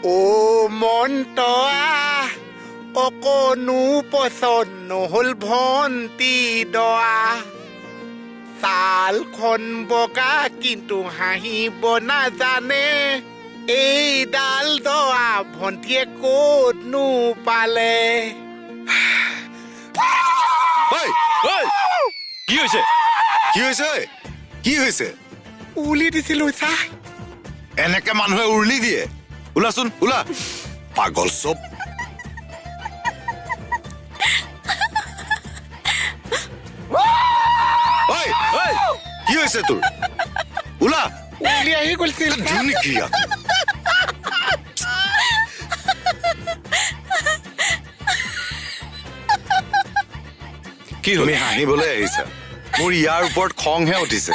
অ মন্তয়া অকনো পচন্দ নহল ভন্তি দয়া ছালখন বগা কিন্তু হাঁহিব নাজানে এইডাল দয়া ভন্টিয়ে ক'তনো পালে কি হৈছে কি হৈছে কি হৈছে উলি দিছিলো চা এনেকে মানুহে উৰুলি দিয়ে ওলাচোন ওলা পাগল চব কি হৈছে তোৰ ওলা উলি আহি গ'লছিল নেকি কি হ'ল তুমি হাঁহিবলৈ আহিছা মোৰ ইয়াৰ ওপৰত খংহে উঠিছে